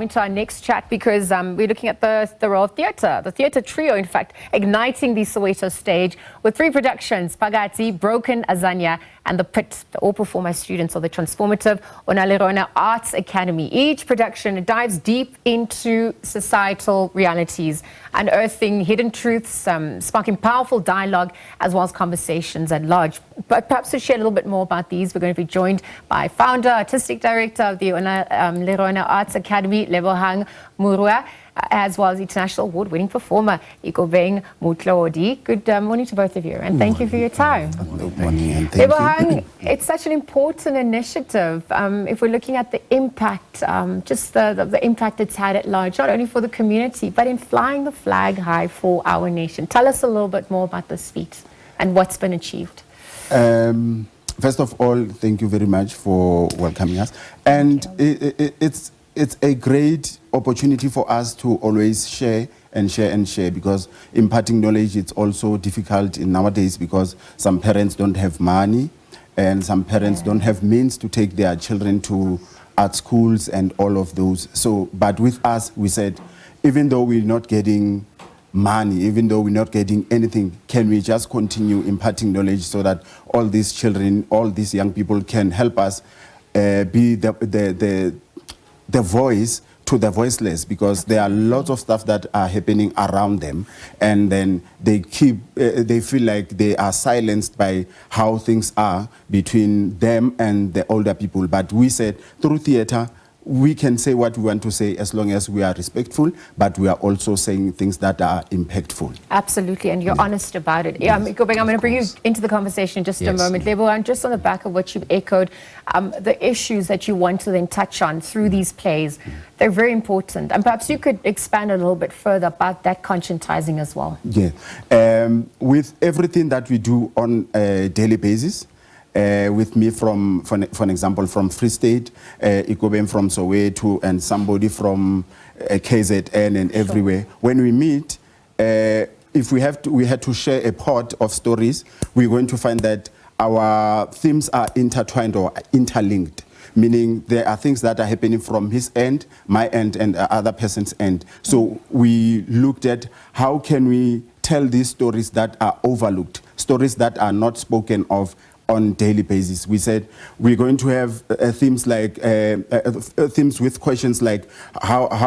Into our next chat because we're looking at the role of the theatre trio, in fact, igniting the Soweto stage with 3 productions: Phakathi, Broken, Azania and The Pit. They all perform as students of the transformative Onalerona Arts Academy. Each production dives deep into societal realities, unearthing hidden truths, sparking powerful dialogue as well as conversations at large. But perhaps to share a little bit more about these, we're going to be joined by founder, artistic director of the Onalerona Arts Academy, Lebohang Moroe, as well as international award-winning performer Ikobeng Moatlhodi. Good morning to both of you, and thank you for your time. Good morning, and thank Lebohang, it's such an important initiative. If we're looking at the impact, just the impact it's had at large, not only for the community, but in flying the flag high for our nation. Tell us a little bit more about this feat and what's been achieved. First of all, thank you very much for welcoming us. And it's a great opportunity for us to always share and share and share, because imparting knowledge, it's also difficult in nowadays because some parents don't have money and some parents don't have means to take their children to art schools and all of those. So, but with us, we said, even though we're not getting money, even though we're not getting anything, can we just continue imparting knowledge so that all these children, all these young people can help us be the voice to the voiceless, because there are lots of stuff that are happening around them, and then they feel like they are silenced by how things are between them and the older people. But we said through theater, we can say what we want to say as long as we are respectful, but we are also saying things that are impactful. Absolutely, and you're honest about it. Ikobeng, I'm going to bring you into the conversation in just a moment. Lebohang, just on the back of what you've echoed, the issues that you want to then touch on through these plays, they're very important. And perhaps you could expand a little bit further about that conscientizing as well. Yeah, with everything that we do on a daily basis, with me for an example, from Free State, Ikobeng from Soweto, and somebody from KZN and everywhere. When we meet, if we had to share a pot of stories, we're going to find that our themes are intertwined or interlinked, meaning there are things that are happening from his end, my end, and the other person's end. So we looked at how can we tell these stories that are overlooked, stories that are not spoken of on daily basis. We said we're going to have themes like themes with questions like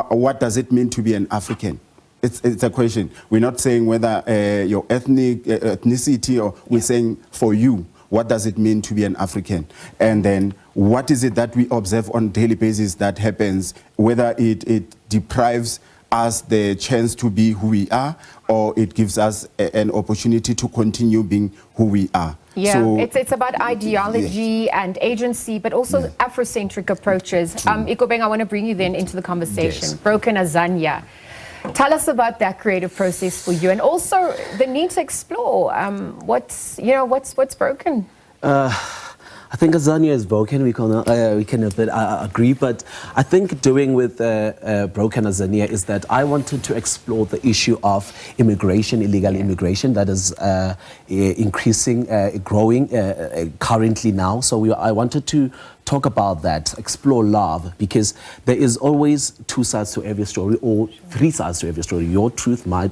what does it mean to be an African? It's a question. We're not saying whether your ethnicity, or we're saying for you, what does it mean to be an African? And then what is it that we observe on daily basis that happens, whether it deprives us the chance to be who we are, or it gives us an opportunity to continue being who we are. Yeah, so it's about ideology and agency, but also Afrocentric approaches. Ikobeng, I want to bring you then into the conversation. Broken, Azania. Tell us about that creative process for you, and also the need to explore what's broken. I think Azania is broken. We can a bit agree, but I think doing with Broken Azania is that I wanted to explore the issue of immigration, illegal immigration, that is increasing, growing currently now. So I wanted to talk about that, explore love, because there is always 2 sides to every story, or 3 sides to every story: your truth, my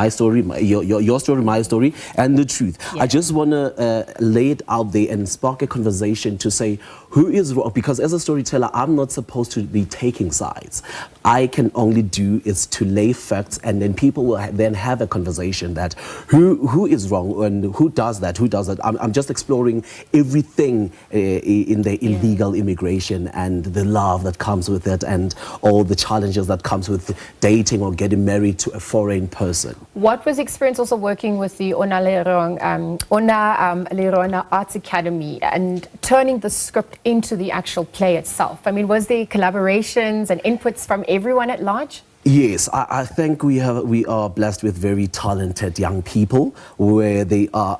story, your story, my story, and the truth. I just want to lay it out there and spark a conversation to say who is wrong, because as a storyteller, I'm not supposed to be taking sides. I can only do is to lay facts, and then people will then have a conversation that who is wrong and who does that. I'm just exploring everything in the illegal immigration and the love that comes with it, and all the challenges that comes with dating or getting married to a foreign person. What was the experience also working with the Onalerona Arts Academy and turning the script into the actual play itself? I mean, was there collaborations and inputs from everyone at large? Yes, I think we are blessed with very talented young people, where they are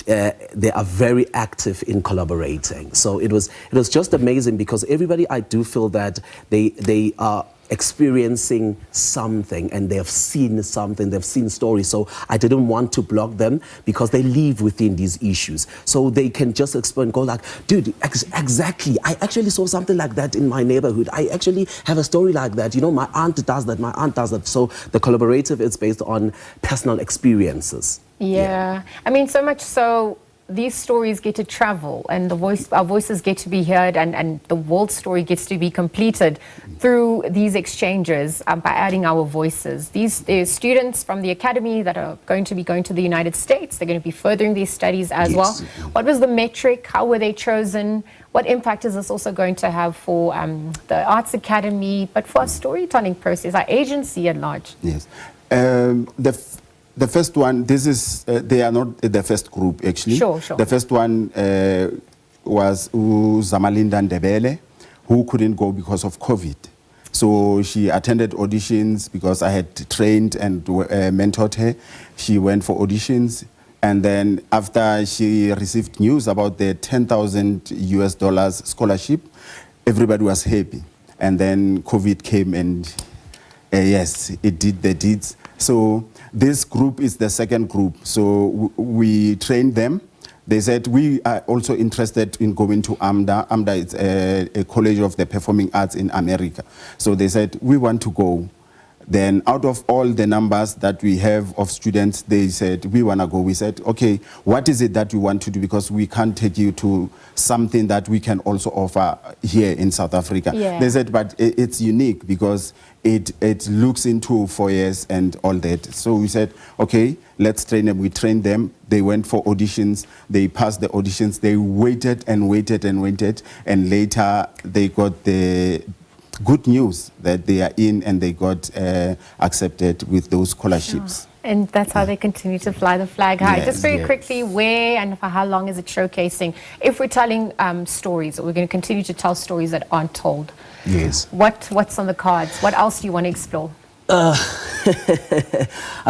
very active in collaborating. So it was just amazing, because everybody, I do feel that they are experiencing something and they have seen something, they've seen stories. So I didn't want to block them because they live within these issues. So they can just explain, go like, dude, exactly. I actually saw something like that in my neighborhood. I actually have a story like that. You know, my aunt does that, my aunt does that. So the collaborative is based on personal experiences. Yeah. I mean, so much so these stories get to travel and our voices get to be heard and the world story gets to be completed through these exchanges by adding our voices. There's students from the academy that are going to be going to the United States. They're going to be furthering these studies as well. What was the metric? How were they chosen? What impact is this also going to have for the Arts Academy, but for our storytelling process, our agency at large? Yes. The first one, this is, they are not the first group actually. Sure. The first one was Zamalinda Ndebele, who couldn't go because of COVID. So she attended auditions because I had trained and mentored her. She went for auditions. And then after she received news about the $10,000 scholarship, everybody was happy. And then COVID came and yes, it did the deeds. So this group is the second group. So we trained them. They said, we are also interested in going to AMDA. AMDA is a college of the performing arts in America. So they said, we want to go. Then out of all the numbers that we have of students, they said, we want to go. We said, okay, what is it that you want to do? Because we can't take you to something that we can also offer here in South Africa. Yeah. They said, but it's unique because it looks into 4 years and all that. So we said, okay, let's train them. We trained them. They went for auditions. They passed the auditions. They waited and waited and waited. And later they got the good news that they are in and they got accepted with those scholarships. Sure. And that's how they continue to fly the flag high. Yes, Just very yes. quickly, where and for how long is it showcasing? If we're telling stories, or we're going to continue to tell stories that aren't told, Yes. what's on the cards? What else do you want to explore? I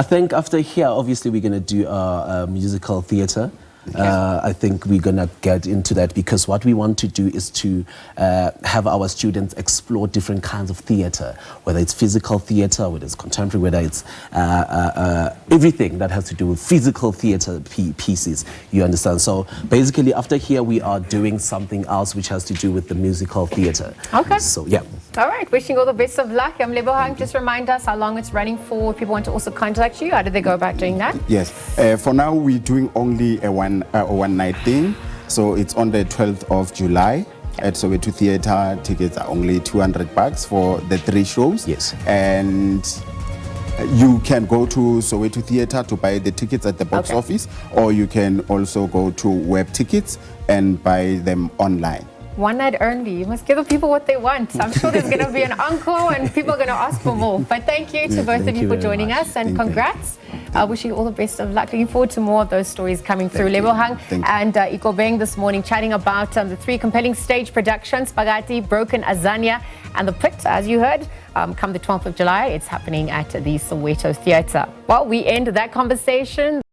think after here, obviously, we're going to do a musical theatre. I think we're going to get into that because what we want to do is to have our students explore different kinds of theatre, whether it's physical theatre, whether it's contemporary, whether it's everything that has to do with physical theatre pieces, you understand? So basically after here we are doing something else which has to do with the musical theatre. Okay. So yeah. All right, wishing all the best of luck. Lebohang, just remind us how long it's running for. If people want to also contact you, how do they go about doing that? Yes. For now, we're doing only a one night thing. So it's on the 12th of July at Soweto Theatre. Tickets are only $200 for the 3 shows. Yes. And you can go to Soweto Theatre to buy the tickets at the box office, or you can also go to web tickets and buy them online. One night only. You must give the people what they want. I'm sure there's going to be an encore and people are going to ask for more. But thank you to both of you for joining us and congrats. Wishing you all the best of luck. Looking forward to more of those stories coming through. Lebohang and Ikobeng this morning chatting about the 3 compelling stage productions, Phakathi, Broken, Azania and The Pit. As you heard, come the 12th of July, it's happening at the Soweto Theatre. Well, we end that conversation.